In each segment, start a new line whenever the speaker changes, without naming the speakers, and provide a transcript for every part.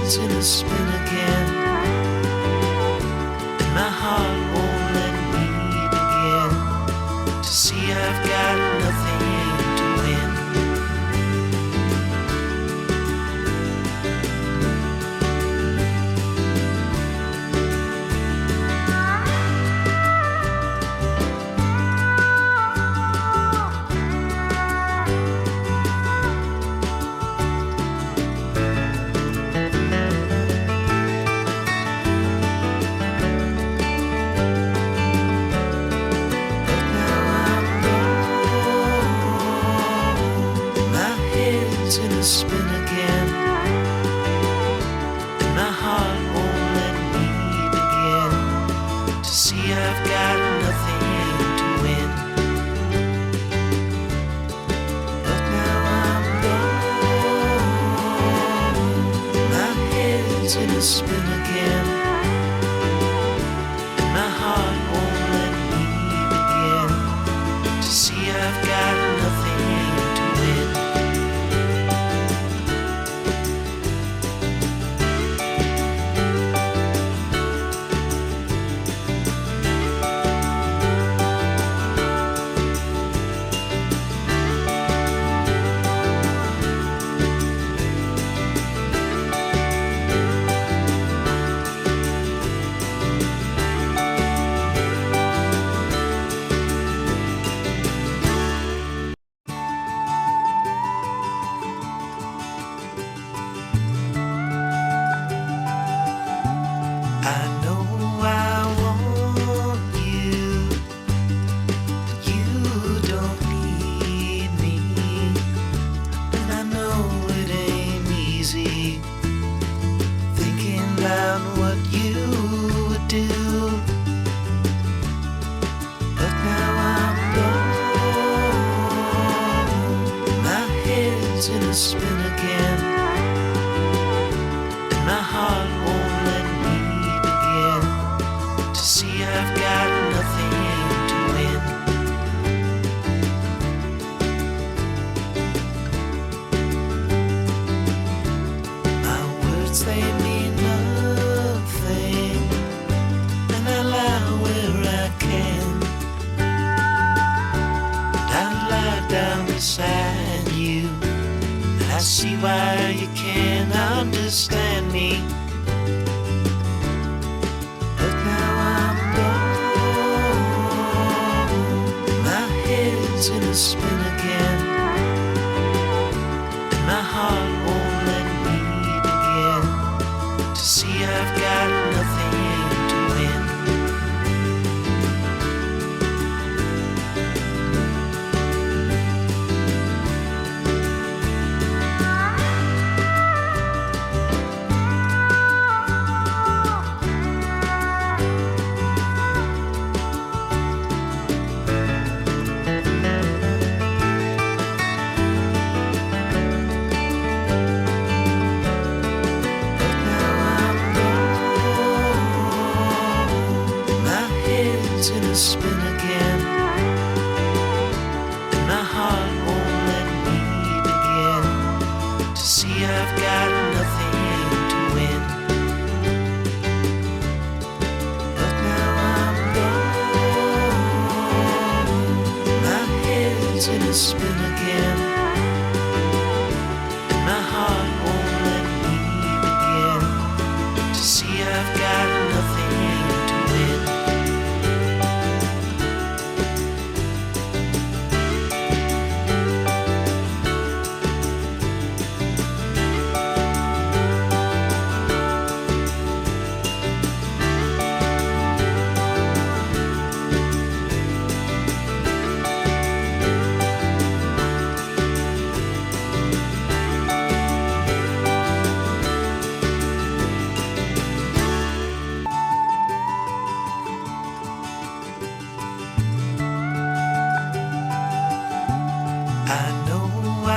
head's in a spin again. My heart won't let me begin to see I've got nothing to win. In a spin again, and my heart won't let me begin to see I've got nothing to win. But now I'm gone, my head's in a spin again, and my heart won't let me begin to see I've got nothing to win. I know I want you, but you don't need me. And I know it ain't easy thinking about what you would do. But now I'm gone, my head's in a spin again, and my heart won't let me begin to see I've got nothing to win. My words, they mean nothing, and I lie where I can. I lie down beside you, and I see why you can't understand me. But now I'm gone, my head's in a spin again, and my heart won't let me begin to see I've got nothing to win. But now I'm gone, my head's in a spin again, and my heart won't let me begin to see I've got nothing to win. But now I'm gone, my head's in a spin again, and my heart won't let me begin to see I've got nothing to win. I know I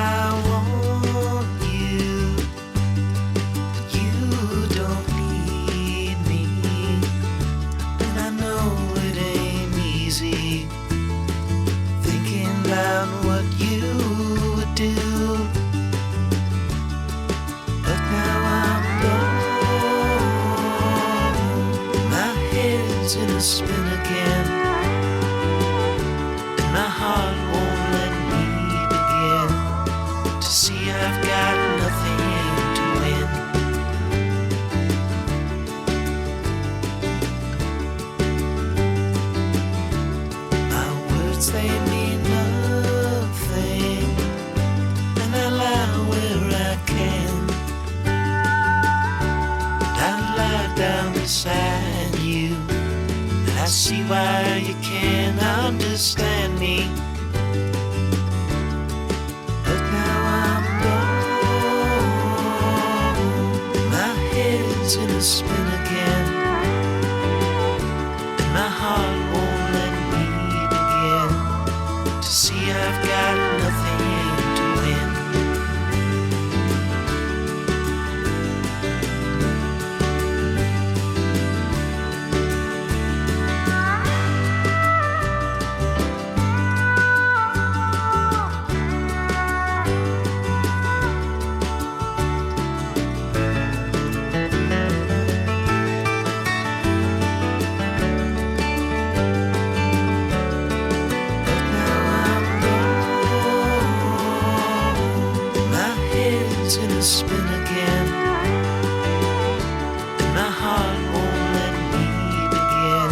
want you, but you don't need me. And I know it ain't easy thinking about what you would do. But now I'm gone, see why you can't understand me. But now I'm gone. My head's in a spin again. And my heart won't let me begin to see I've got nothing to win. In a spin again, and my heart won't let me begin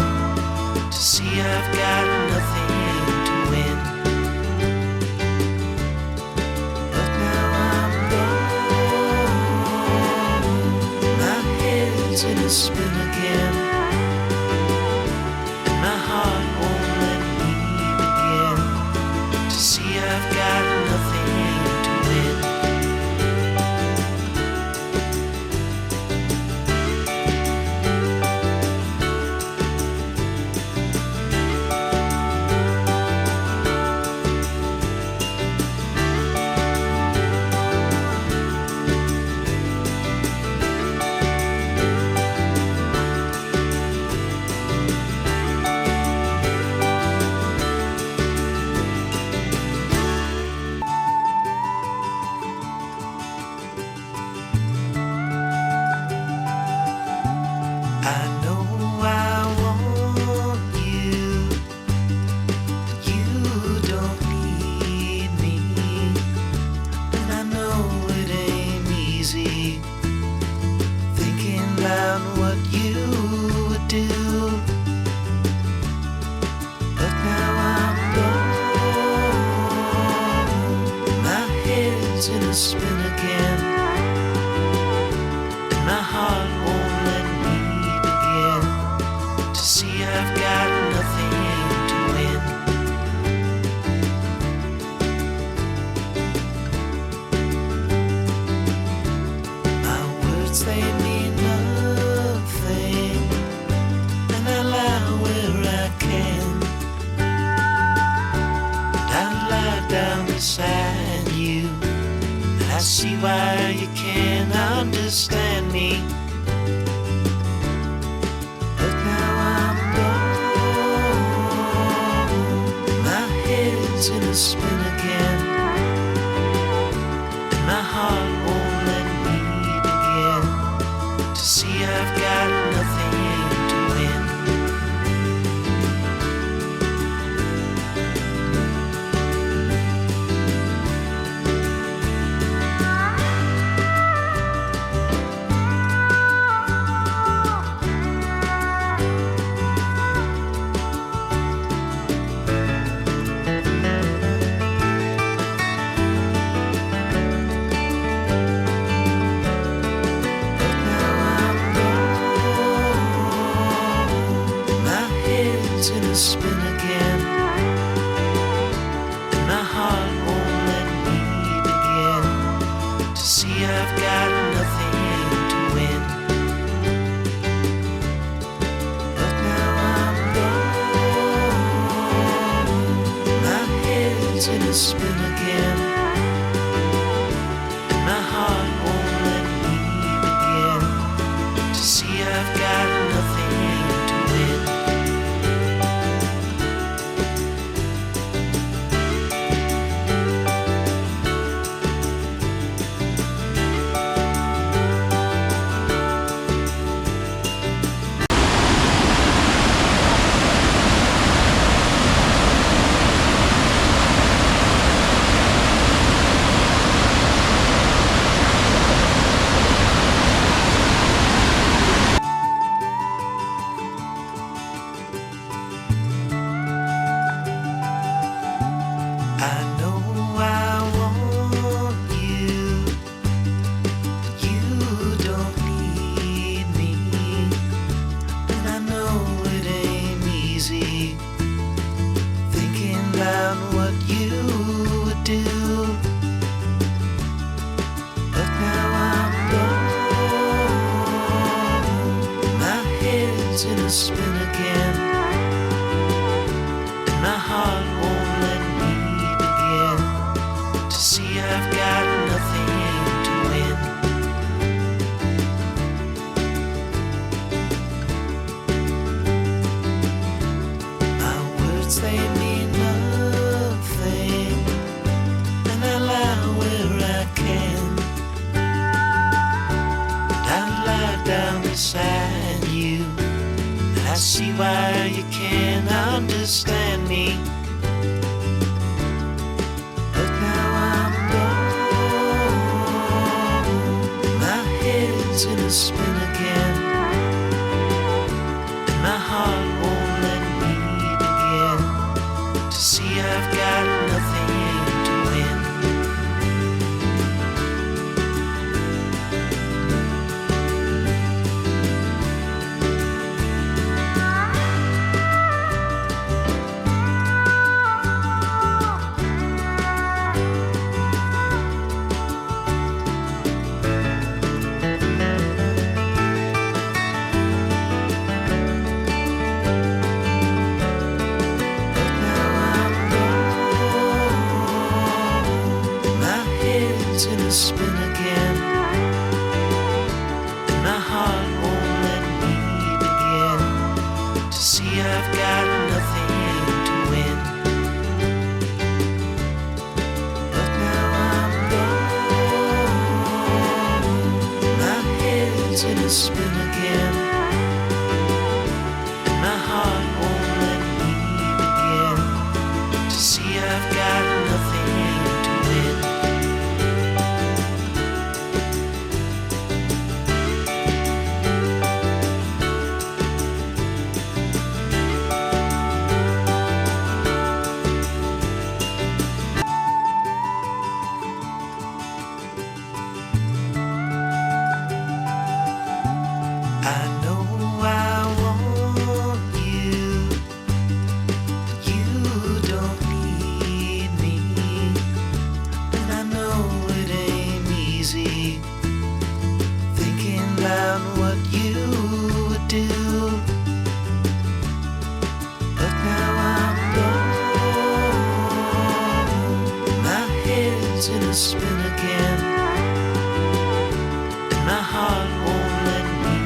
to see I've got nothing to win. But now I'm gone. My head's in a spin again, and my heart won't let me begin to see I've got nothing to win. I know I want you, but you don't need me. And I know it ain't easy thinking about what you would do. But now I'm gone. My head's in a spin again, and my heart won't let me begin to see I've got nothing to win. My words, they mean nothing, and I lie where I can. I lie down beside you, and I see why you can't understand me. But now I'm gone. My head's in a spin again, and my heart won't let me begin to see I've got nothing to win. see why you can't understand me. But now I'm gone. My head's in a spin again. My heart won't let me begin to see I've got nothing to win. In a spin again, my heart won't let me begin to see I've got nothing to win. But now I'm gone. My head's in a spin again. My heart won't let me begin to see I've got nothing to win. I know I want you, but you don't need me. And I know it ain't easy thinking about what you would do. But now I'm gone. My head's in a spin again. My heart won't let me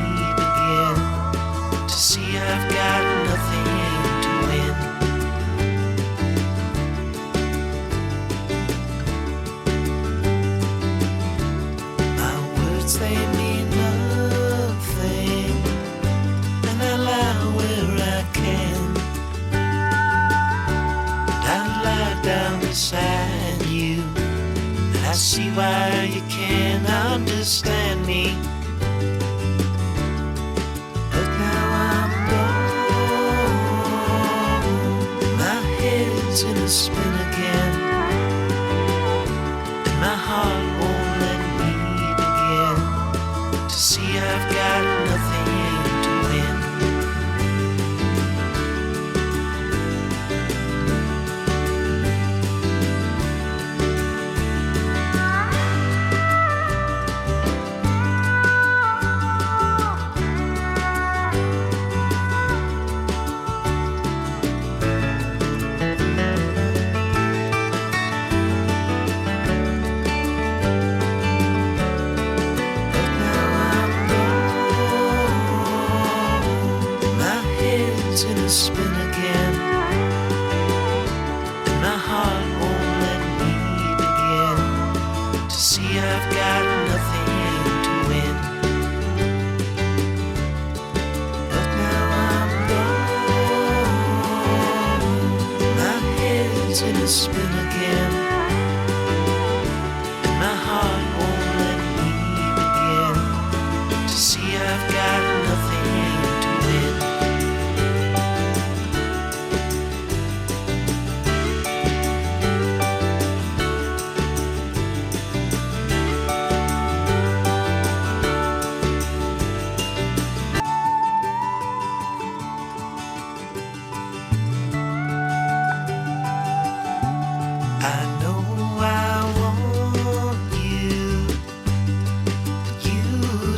begin to see I've got nothing to win. My words, they mean nothing, and I lie where I can. I lie down beside you, and I see why you can't understand me. But now I'm gone. My head's in a spin again. My heart won't let me begin to see I've got nothing to win. In a spin again, and my heart won't let me begin to see I've got nothing to win. But now I'm gone. My head's in a spin again, and my heart won't let me begin to see I've got nothing to win. I know I want you, but you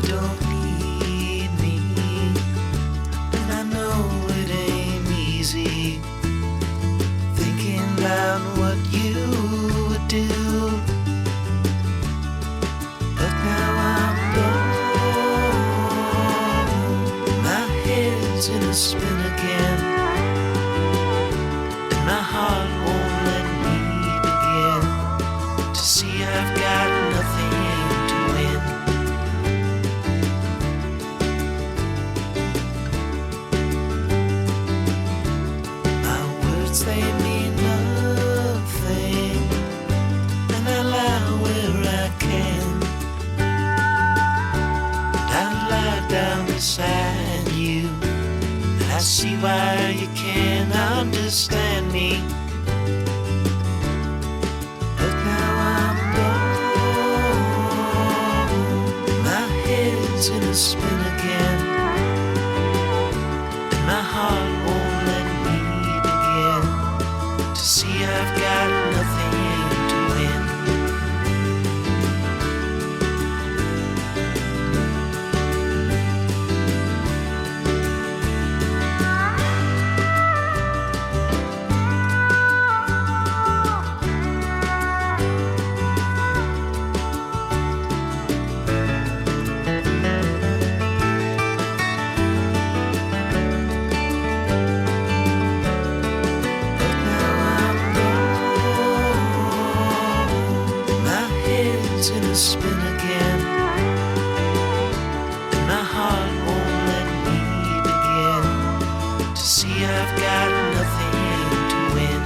don't need me. And I know it ain't easy thinking about what you would do. But now I'm gone. My head's in a spin again. My heart won't let me begin to see I've got nothing to win. see why you can't understand me. But now I'm gone. My head's in a spin again. And my heart won't let me begin to see I've got nothing to win. In a spin again, and my heart won't let me begin to see I've got nothing to win.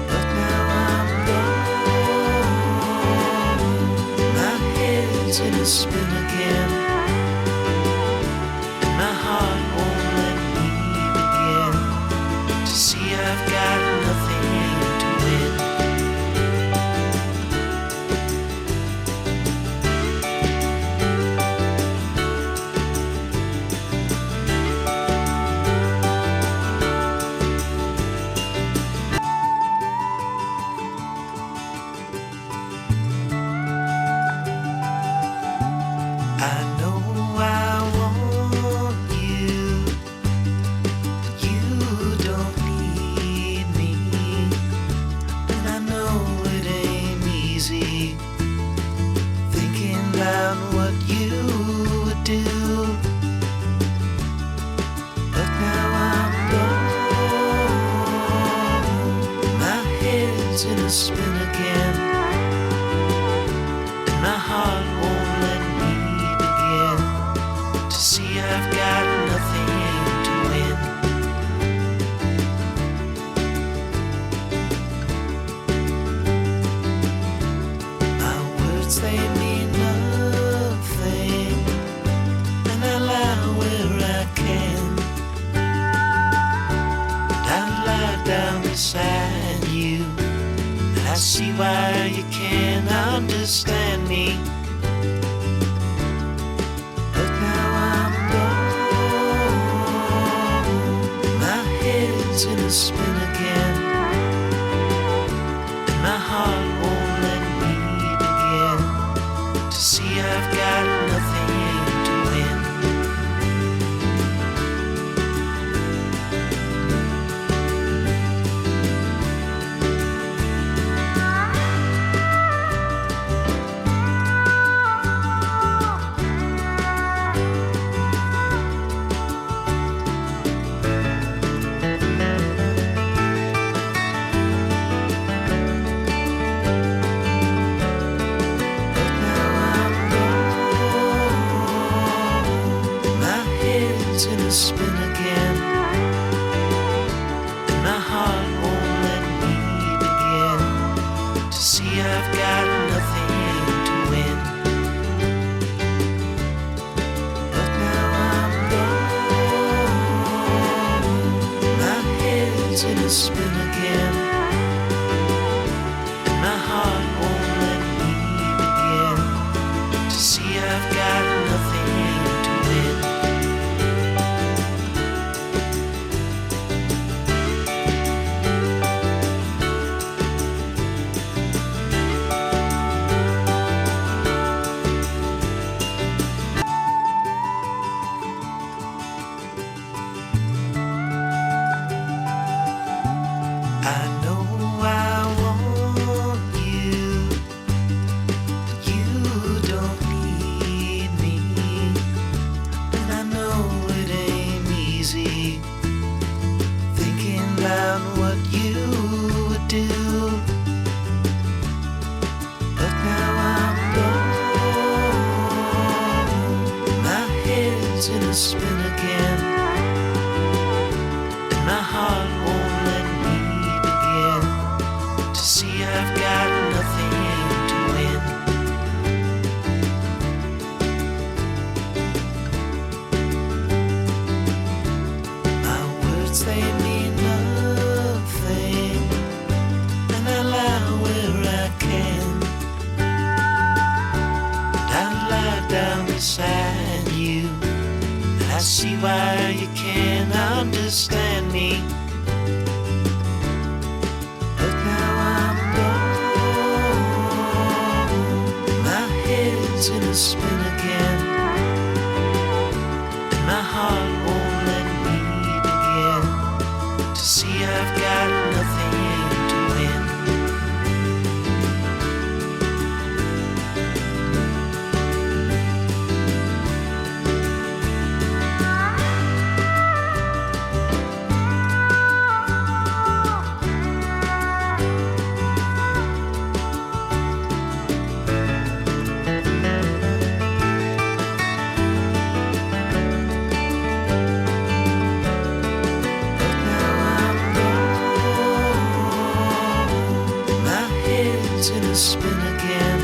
But now I'm gone. My head's in a spin again, and my heart won't let me begin to see I've got nothing to win. I know I want you, but you don't need me. And I know it ain't easy thinking about what you would do. But now I'm gone. My head's in a spin again, and my heart won't let me begin to see I've got nothing to win. My words, they mean nothing, and I lie where I can. I lie down beside you, and I see why you can't understand me. But now I'm gone. My head's in a spin again, and my heart won't let me begin to see I've got nothing to win. In a spin again, and my heart won't let me begin to see I've got nothing to win. But now I'm gone. My head's in a spin again, and my heart won't let me begin to see I've got nothing to win. I see why you can't understand me. But now I'm gone. My head's in a spin again, and my heart won't let me begin to see I've got nothing to win. In a spin again,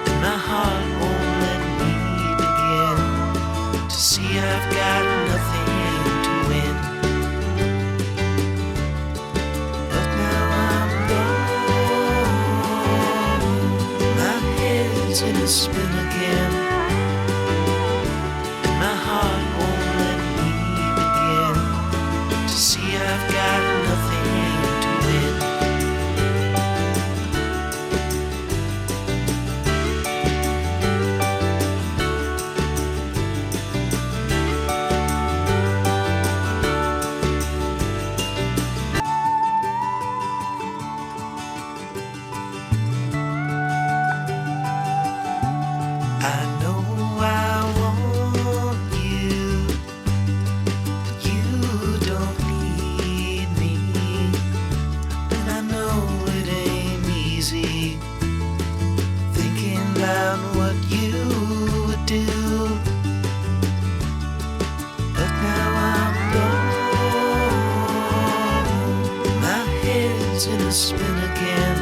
and my heart won't let me begin to see I've got nothing to win. But now I'm gone. My head's in a spin again, and my heart won't let me begin to see I've got nothing to win. I know I want you, but you don't need me. And I know it ain't easy thinking about what you would do. But now I'm gone. My head's in a spin again,